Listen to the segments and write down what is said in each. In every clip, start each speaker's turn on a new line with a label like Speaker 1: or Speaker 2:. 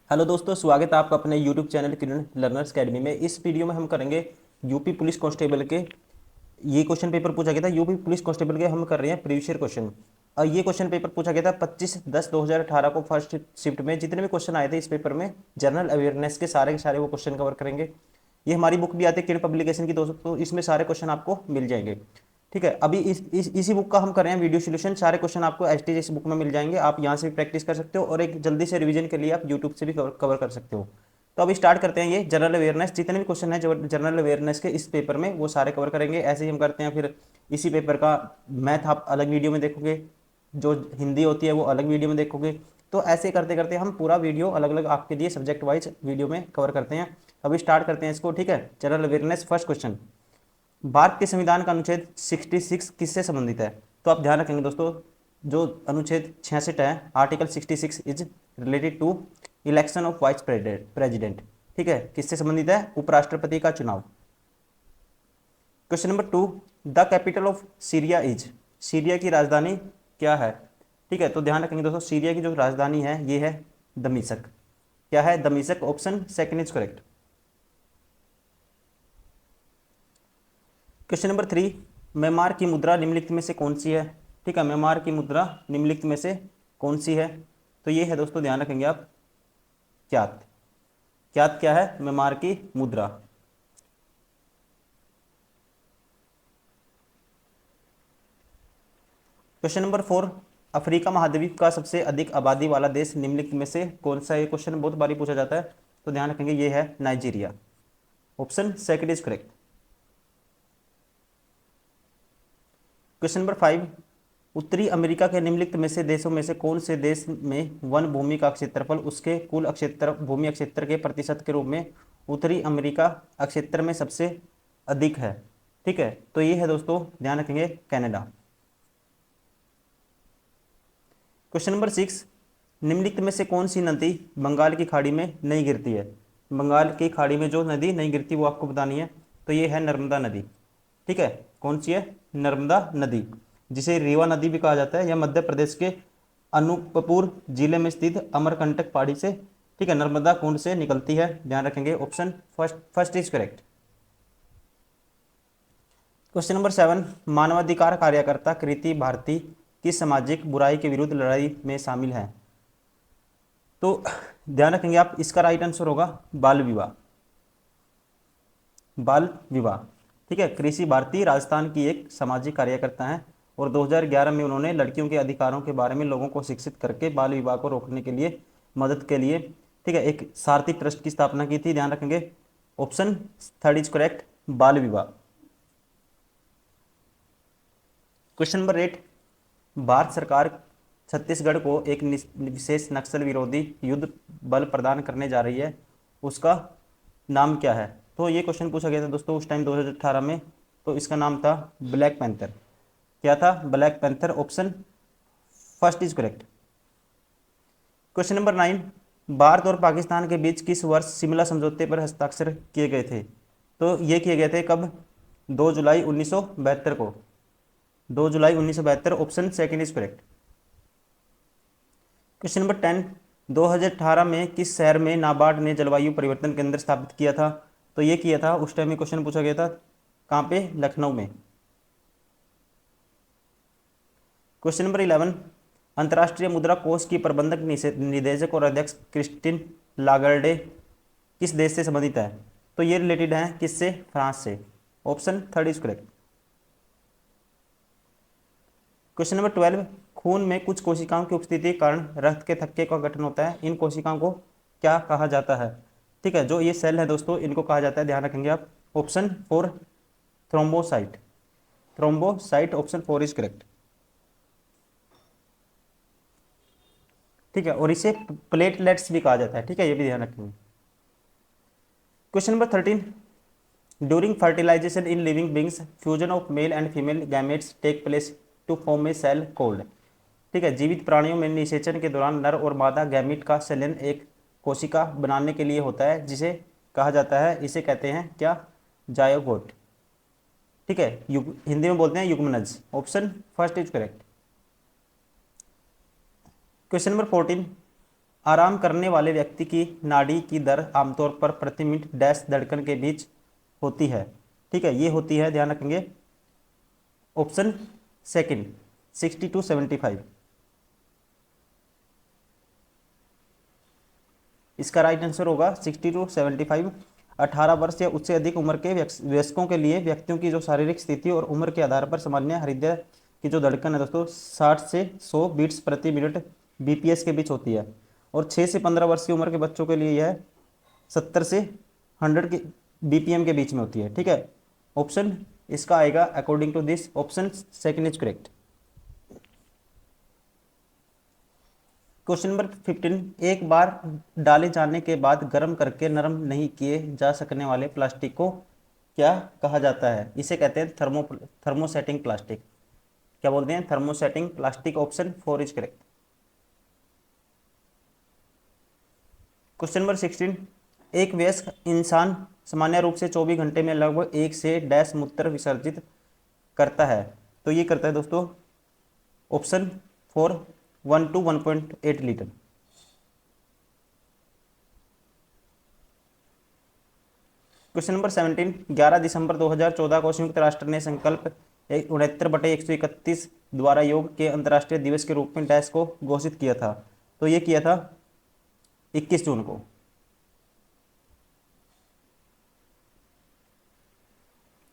Speaker 1: Hello दोस्तों, स्वागत है आपका अपने यूट्यूब चैनल किरण लर्नर्स अकेडमी में। इस वीडियो में हम करेंगे यूपी पुलिस कांस्टेबल के। ये क्वेश्चन पेपर पूछा गया था यूपी पुलिस कांस्टेबल के, हम कर रहे हैं प्रीवियस ईयर क्वेश्चन। और ये क्वेश्चन पेपर पूछा गया था 25/10/2018 को फर्स्ट शिफ्ट में। जितने भी क्वेश्चन आए थे इस पेपर में जनरल अवेयरनेस के सारे वो क्वेश्चन कवर करेंगे। ये हमारी बुक भी आती है किरण पब्लिकेशन की दोस्तों, तो इसमें सारे क्वेश्चन आपको मिल जाएंगे। ठीक है, अभी इसी बुक का हम कर रहे हैं वीडियो सोल्यूशन। सारे क्वेश्चन आपको एस बुक में मिल जाएंगे, आप यहाँ से भी प्रैक्टिस कर सकते हो और एक जल्दी से रिवीजन के लिए आप यूट्यूब से भी कवर कर सकते हो। तो अभी स्टार्ट करते हैं। ये जनरल अवेयरनेस, जितने भी क्वेश्चन है जनरल अवेयरनेस के इस पेपर में वो सारे कवर करेंगे। ऐसे ही हम करते हैं। फिर इसी पेपर का मैथ आप अलग वीडियो में देखोगे, जो हिंदी होती है वो अलग वीडियो में देखोगे। तो ऐसे करते करते हम पूरा वीडियो अलग अलग आपके लिए सब्जेक्ट वाइज वीडियो में कवर करते हैं। अभी स्टार्ट करते हैं इसको। ठीक है, general awareness first question. Bharat के संविधान का अनुच्छेद 66 किससे संबंधित है? तो आप ध्यान रखेंगे दोस्तों, जो अनुच्छेद 66 है, article 66 is related to election of vice president. ठीक है, किससे संबंधित है? उपराष्ट्रपति का चुनाव। Question number 2, the capital of Syria is. Syria की राजधानी क्या है? ठीक है, तो ध्यान रखेंगे दोस्तों, सीरिया की जो राजधानी है ये है दमिश्क। क्या है? दमिश्क। Option second is correct. Question number 3, Myanmar की मुद्रा निम्नलिखित में से कौन सी है? ठीक है, म्यांमार की मुद्रा निम्नलिखित में से कौन सी है? तो ये है दोस्तों, ध्यान रखेंगे आप, क्यात। क्यात क्या है? म्यांमार की मुद्रा। क्वेश्चन नंबर 4, अफ्रीका महाद्वीप का सबसे अधिक आबादी वाला देश निम्नलिखित में से कौन सा है? ये क्वेश्चन बहुत बारी पूछा जाता है, तो ध्यान रखेंगे ये है Nigeria. Option second is correct. Question number 5, उत्तरी अमेरिका के निम्नलिखित में से देशों में से कौन से देश में वन भूमि का क्षेत्रफल उसके कुल भूमि क्षेत्र के प्रतिशत के रूप में उत्तरी अमेरिका क्षेत्र में सबसे अधिक है? ठीक है, तो ये है दोस्तों, ध्यान रखेंगे, कनाडा। क्वेश्चन नंबर 6, निम्नलिखित में से कौन सी नदी बंगाल की खाड़ी में नहीं गिरती है? बंगाल की खाड़ी में जो नदी नहीं गिरती वो आपको बतानी है। तो ये है नर्मदा नदी। ठीक है, कौन सी है? नर्मदा नदी, जिसे रीवा नदी भी कहा जाता है। यह मध्य प्रदेश के अनूपपुर जिले में स्थित अमरकंटक पहाड़ी से, ठीक है, नर्मदा कुंड से निकलती है। ध्यान रखेंगे, option first is correct. Question number 7, मानवाधिकार कार्यकर्ता कृति भारती किस सामाजिक बुराई के विरुद्ध लड़ाई में शामिल है? तो ध्यान रखेंगे आप, इसका राइट आंसर होगा बाल विवाह। बाल विवाह। ठीक है, कृषि भारती राजस्थान की एक सामाजिक कार्यकर्ता हैं और 2011 में उन्होंने लड़कियों के अधिकारों के बारे में लोगों को शिक्षित करके बाल विवाह को रोकने के लिए, मदद के लिए, ठीक है, एक सारथी ट्रस्ट की स्थापना की थी। ध्यान रखेंगे, ऑप्शन थर्ड इज करेक्ट, बाल विवाह। क्वेश्चन नंबर 8, भारत सरकार छत्तीसगढ़ को एक विशेष नक्सल विरोधी युद्ध बल प्रदान करने जा रही है, उसका नाम क्या है? तो ये क्वेश्चन पूछा गया था दोस्तों उस टाइम 2018 में, तो इसका नाम था ब्लैक पैंथर। क्या था? Black panther. Option first is correct. Question number 9, Bharat और पाकिस्तान के बीच किस वर्ष शिमला समझौते पर हस्ताक्षर किए गए थे? तो ये किए गए थे कब? 2 जुलाई 1972 को। 2 जुलाई 1972, option second is correct. Question number 10, 2018 में किस शहर में नाबार्ड ने जलवायु परिवर्तन केंद्र स्थापित किया था? तो ये किया था, उस टाइम में क्वेश्चन पूछा गया था, कहाँ पे? लखनऊ में। क्वेश्चन नंबर 11, अंतर्राष्ट्रीय मुद्रा कोष की प्रबंधक निदेशक और अध्यक्ष क्रिस्टिन लागर्डे किस देश से संबंधित है? तो ये रिलेटेड है किससे? फ्रांस से। Option third is correct. Question number 12, खून में कुछ कोशिकाओं की उपस्थिति के कारण रक्त के थक्के का गठन होता है, इन कोशिकाओं को क्या कहा जाता है? ठीक है, जो ये सेल है दोस्तों इनको कहा जाता है, ध्यान रखेंगे आप, option 4 thrombocyte. Thrombocyte, option 4 is correct. ठीक है, और इसे प्लेटलेट्स भी कहा जाता है। ठीक है, ये भी ध्यान रखेंगे। Question number 13, during fertilization in living beings fusion of male and female gametes take place to form a cell called. ठीक है, जीवित प्राणियों में निषेचन के दौरान नर और मादा गैमीट का संलयन एक कोशिका बनाने के लिए होता है, जिसे कहा जाता है, इसे कहते हैं क्या? जायोगोट। ठीक है, हिंदी में बोलते हैं युग्मनज। Option first is correct. Question number 14, आराम करने वाले व्यक्ति की नाड़ी की दर आमतौर पर प्रति मिनट डैश धड़कन के बीच होती है। ठीक है, ये होती है, ध्यान रखेंगे, ऑप्शन सेकंड 60 to 75। इसका राइट आंसर होगा 60 to 75। 18 वर्ष या उससे अधिक उम्र के वयस्कों के लिए व्यक्तियों की जो शारीरिक स्थिति और उम्र के आधार पर सामान्य हृदय की जो धड़कन है दोस्तों 60 से 100 बीट्स प्रति मिनट बीपीएस के बीच होती है। और 6 से 15 वर्ष की उम्र के बच्चों के लिए यह 70 से 100 के बीपीएम के बीच में होती है। ठीक है, ऑप्शन इसका आएगा according to this, option second is correct. Question number 15, एक बार डाले जाने के बाद गर्म करके नरम नहीं किए जा सकने वाले प्लास्टिक को क्या कहा जाता है? इसे कहते हैं थर्मोसेटिंग प्लास्टिक। क्या बोलते हैं? Thermosetting plastic. Option 4 is correct. Question number 16, एक वयस्क इंसान सामान्य रूप से 24 घंटे में लगभग 1 से डैश मूत्र विसर्जित करता है, तो ये करता है दोस्तों, option 4 1 to 1.8 litre. Question number 17, 11 दिसंबर 2014 को संयुक्त राष्ट्र ने संकल्प 69/131 द्वारा योग के अंतर्राष्ट्रीय दिवस के रूप में डैश को घोषित किया था, तो ये किया था 21 जून को।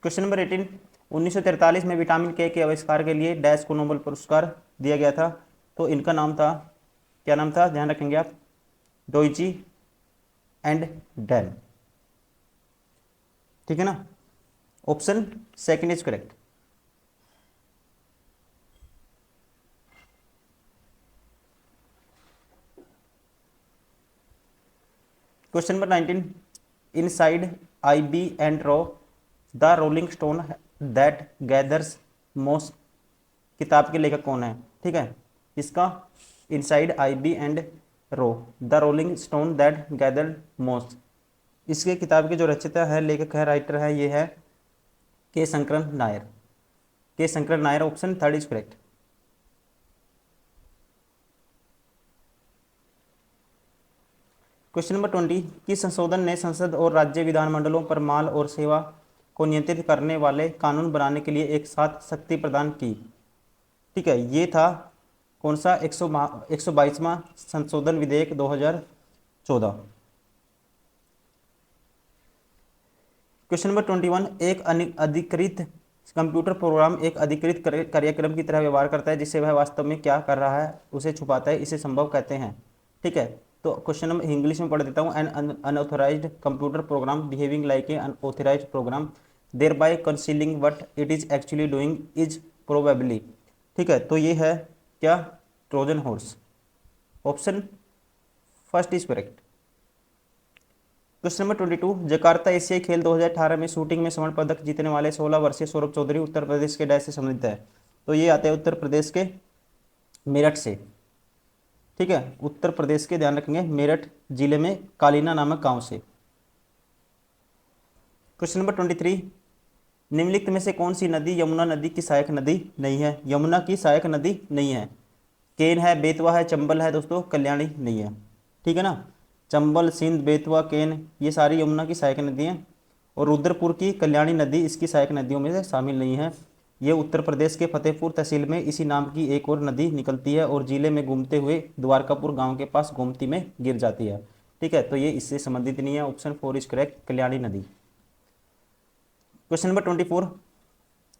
Speaker 1: क्वेश्चन नंबर 18, 1943 में विटामिन के आविष्कार के लिए डैश को नोबेल पुरस्कार दिया गया था, तो इनका नाम था, क्या नाम था, ध्यान रखेंगे आप, डोइची एंड डैन। ठीक है ना, option second is correct. Question number 19, inside I B and रो the rolling stone that gathers moss किताब के लेखक कौन है? ठीक है, इसका इनसाइड आई बी एंड रो the rolling stone that gathered moss, इसके किताब के जो रचयिता है, लेखक है, राइटर है, ये है के Sankaran Nair. K Sankaran Nair, option third is correct. Question number 20, किस संशोधन ने संसद और राज्य विधानमंडलों पर माल और सेवा को नियंत्रित करने वाले कानून बनाने के लिए एक साथ शक्ति प्रदान की? ठीक है, ये था कौन सा? 122वां संशोधन विधेयक 2014। क्वेश्चन नंबर 21, एक अधिकृत कंप्यूटर प्रोग्राम एक अधिकृत कार्यक्रम की तरह व्यवहार करता है जिसे वह वास्तव में क्या कर रहा है उसे छुपाता है, इसे संभव कहते हैं। ठीक है, तो क्वेश्चन नंबर इंग्लिश में पढ़ देता हूँ। An unauthorized computer program behaving like a unauthorized program there by concealing what it is actually doing is probably. ठीक है, तो ये है क्या? Trojan horse. Option first is correct. Question number 22, Jakarta एशियाई खेल 2018 में शूटिंग में स्वर्ण पदक जीतने वाले 16 वर्षीय सौरभ चौधरी उत्तर प्रदेश के डैश से संबंधित है, तो ये आते हैं उत्तर प्रदेश के मेरठ से। ठीक है, उत्तर प्रदेश के, ध्यान रखेंगे, मेरठ जिले में कालीना नामक गांव से। क्वेश्चन नंबर 23, निम्नलिखित में से कौन सी नदी यमुना नदी की सहायक नदी नहीं है? यमुना की सहायक नदी नहीं है। केन है, बेतवा है, चंबल है दोस्तों, कल्याणी नहीं है। ठीक है ना, चंबल, सिंध, बेतवा, केन, ये सारी यमुना की सहायक नदी हैं, और रुद्रपुर की कल्याणी नदी इसकी सहायक नदियों में से शामिल नहीं है। ये उत्तर प्रदेश के फतेहपुर तहसील में इसी नाम की एक और नदी निकलती है और जिले में घूमते हुए द्वारकापुर गांव के पास गोमती में गिर जाती है। ठीक है, तो ये इससे संबंधित नहीं है, ऑप्शन 4 इज करेक्ट, कल्याणी नदी। क्वेश्चन नंबर 24,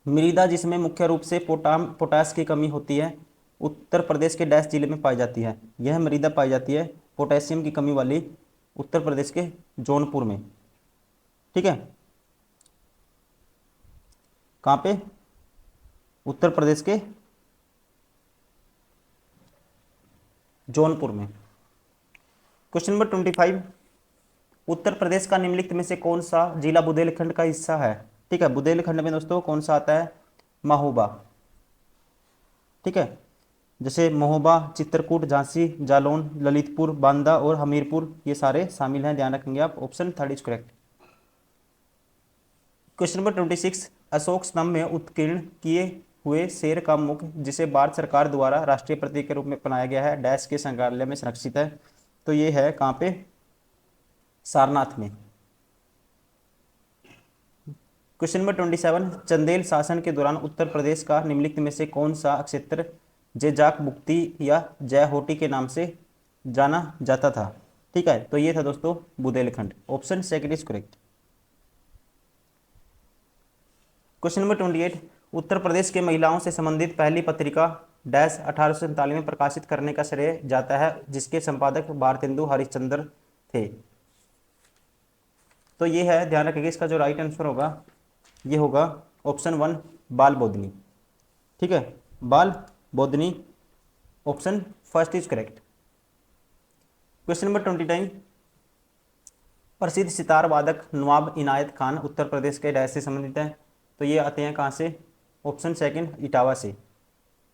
Speaker 1: मृदा जिसमें मुख्य रूप से पोटास की कमी होती है उत्तर प्रदेश के डैश जिले में पाई जाती है? यह मृदा पाई जाती है पोटेशियम की कमी वाली उत्तर प्रदेश के जौनपुर में। ठीक है, कहाँ पे? उत्तर प्रदेश के जौनपुर में। क्वेश्चन नंबर 25, उत्तर प्रदेश का निम्नलिखित में से कौन सा जिला बुंदेलखंड का हिस्सा है? ठीक है, बुंदेलखंड में दोस्तों कौन सा आता है? महोबा। ठीक है, जैसे महोबा, चित्रकूट, झांसी, जालौन, ललितपुर, बांदा और हमीरपुर, ये सारे शामिल हैं, ध्यान रखेंगे आप, option third is correct. Question number 26, Ashok स्तंभ में उत्कीर्ण किए हुए शेर का मुख जिसे भारत सरकार द्वारा राष्ट्रीय प्रतीक के रूप में अपनाया गया है डैश के संग्रहालय में संरक्षित है, तो ये है कहाँ पे, सारनाथ में। क्वेश्चन नंबर 27, चंदेल शासन के दौरान उत्तर प्रदेश का निम्नलिखित में से कौन सा क्षेत्र जेजाक मुक्ति या जयहोटी के नाम से जाना जाता था? ठीक है, तो ये था दोस्तों Bundelkhand. Option second is correct. Question number 28, Uttar Pradesh के महिलाओं से संबंधित पहली पत्रिका डैश 1847 में प्रकाशित करने का श्रेय जाता है, जिसके संपादक भारतेंदु हरिश्चंद्र थे? तो ये है, ध्यान रखिएगा, इसका जो राइट आंसर होगा ये होगा ऑप्शन 1 बाल बोधनी। ठीक है, Bal Bodhini, option first is correct. Question number 29, प्रसिद्ध सितार वादक नवाब इनायत खान उत्तर प्रदेश के डैश से संबंधित है? तो ये आते हैं कहाँ से? ऑप्शन सेकंड इटावा से।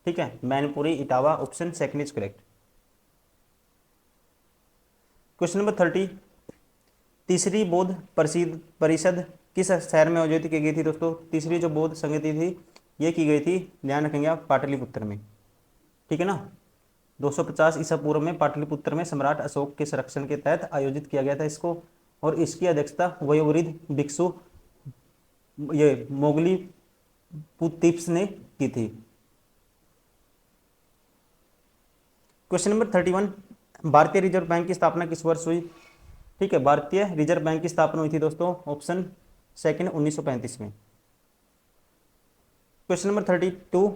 Speaker 1: ठीक है, Mainpuri Etawah, option second is correct. Question number 30, तीसरी बौद्ध परिषद किस शहर में आयोजित की गई थी? दोस्तों तीसरी जो बौद्ध संगति थी ये की गई थी, ध्यान रखेंगे आप, पाटलिपुत्र में। ठीक है ना, 250 ईसा पूर्व में पाटलिपुत्र में सम्राट अशोक के संरक्षण के तहत आयोजित किया गया था इसको, और इसकी अध्यक्षता वयोवृद्ध भिक्षु ये मोगली पुतिप्स ने की थी। क्वेश्चन नंबर 31, भारतीय रिजर्व बैंक की स्थापना किस वर्ष हुई? ठीक है, भारतीय रिजर्व बैंक की स्थापना हुई थी दोस्तों ऑप्शन सेकंड 1935 में। क्वेश्चन नंबर 32,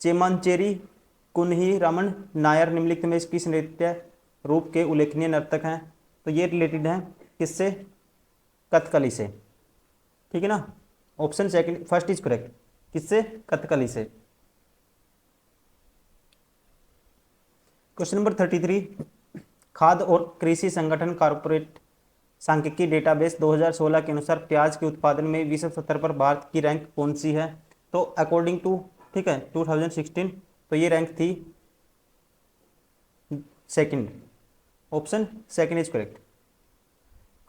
Speaker 1: चेमांचेरी कुन्ही रामन नायर निम्नलिखित में किस नृत्य रूप के उल्लेखनीय नर्तक हैं? तो ये रिलेटेड है किससे? कथकली से। ठीक है ना, option second first is correct. किससे? कथकली से। क्वेश्चन नंबर 33, खाद्य और कृषि संगठन कॉर्पोरेट सांख्यिकी डेटाबेस 2016 के अनुसार प्याज के उत्पादन में विश्व स्तर पर भारत की रैंक कौन सी है? तो अकॉर्डिंग टू, ठीक है, 2016, तो ये रैंक थी second, option second is correct.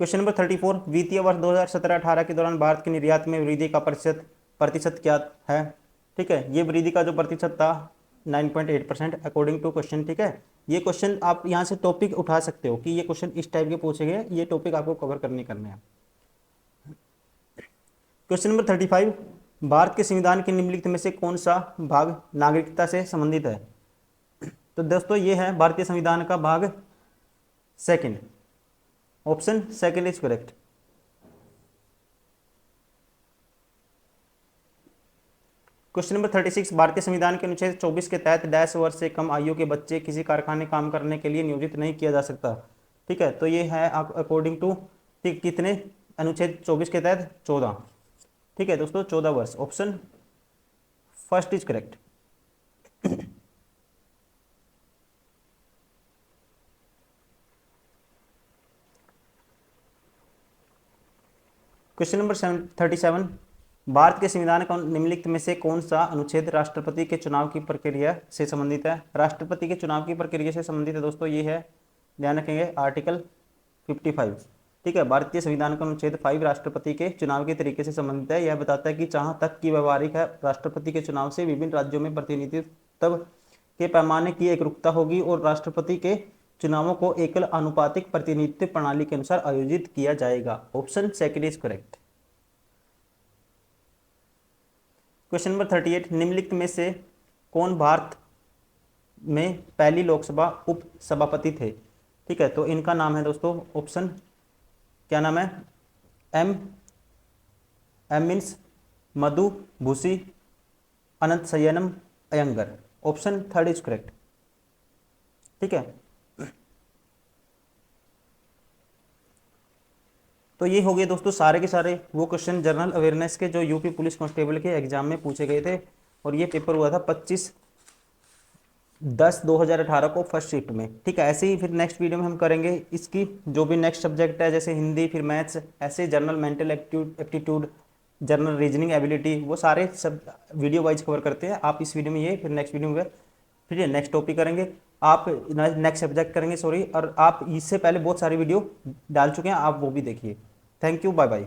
Speaker 1: Question number 34, वित्तीय वर्ष 2017-18 के दौरान भारत के निर्यात में वृद्धि का प्रतिशत क्या है? ठीक है, ये वृद्धि का जो प्रतिशत था 9.8% अकॉर्डिंग टू क्वेश्चन। ठीक है, ये क्वेश्चन आप यहाँ से टॉपिक उठा सकते हो कि ये क्वेश्चन इस टाइप के पूछे गए, ये टॉपिक आपको कवर करने हैं। क्वेश्चन नंबर 35, भारत के संविधान के निम्नलिखित में से कौन सा भाग नागरिकता से संबंधित है? तो दोस्तों ये है भारतीय संविधान का भाग second, option second is correct. Question number 36, भारतीय संविधान के अनुच्छेद 24 के तहत डैश वर्ष से कम आयु के बच्चे किसी कारखाने काम करने के लिए नियोजित नहीं किया जा सकता? ठीक है, तो ये है अकॉर्डिंग टू कितने अनुच्छेद 24 के तहत? 14। ठीक है दोस्तों, 14 वर्ष, option first is correct. Question number 37, Bharat के संविधान का निम्नलिखित में से कौन सा अनुच्छेद राष्ट्रपति के चुनाव की प्रक्रिया से संबंधित है? राष्ट्रपति के चुनाव की प्रक्रिया से संबंधित है दोस्तों, ये है, ध्यान रखेंगे, आर्टिकल 55। ठीक है, भारतीय संविधान का अनुच्छेद 5 राष्ट्रपति के चुनाव के तरीके से संबंधित है। यह बताता है कि जहां तक की व्यवहारिक है, राष्ट्रपति के चुनाव से विभिन्न राज्यों में प्रतिनिधित्व के पैमाने की एकरूपता होगी और राष्ट्रपति के चुनावों को एकल आनुपातिक प्रतिनिधित्व प्रणाली के अनुसार आयोजित किया जाएगा। Option second is correct. Question number 38, निम्नलिखित में से कौन भारत में पहली लोकसभा उप सभापति थे? ठीक है, तो इनका नाम है दोस्तों, ऑप्शन क्या नाम है? M means Madabhushi Ananthasayanam Ayyangar, option third is correct. ठीक है, तो ये हो गए दोस्तों सारे के सारे वो क्वेश्चन जनरल अवेयरनेस के जो यूपी पुलिस कांस्टेबल के एग्जाम में पूछे गए थे, और ये पेपर हुआ था 25/10/2018 को फर्स्ट शिफ्ट में। ठीक है, ऐसे ही फिर नेक्स्ट वीडियो में हम करेंगे इसकी जो भी नेक्स्ट सब्जेक्ट है, जैसे हिंदी, फिर मैथ्स, ऐसे general mental aptitude, general reasoning ability, वो सारे सब वीडियो वाइज कवर करते हैं। आप इस वीडियो में ये, फिर नेक्स्ट वीडियो में फिर ये नेक्स्ट टॉपिक करेंगे, आप नेक्स्ट सब्जेक्ट करेंगे, सॉरी, और आप इससे पहले बहुत सारी वीडियो डाल चुके हैं, आप वो भी देखिए। Thank you, bye bye.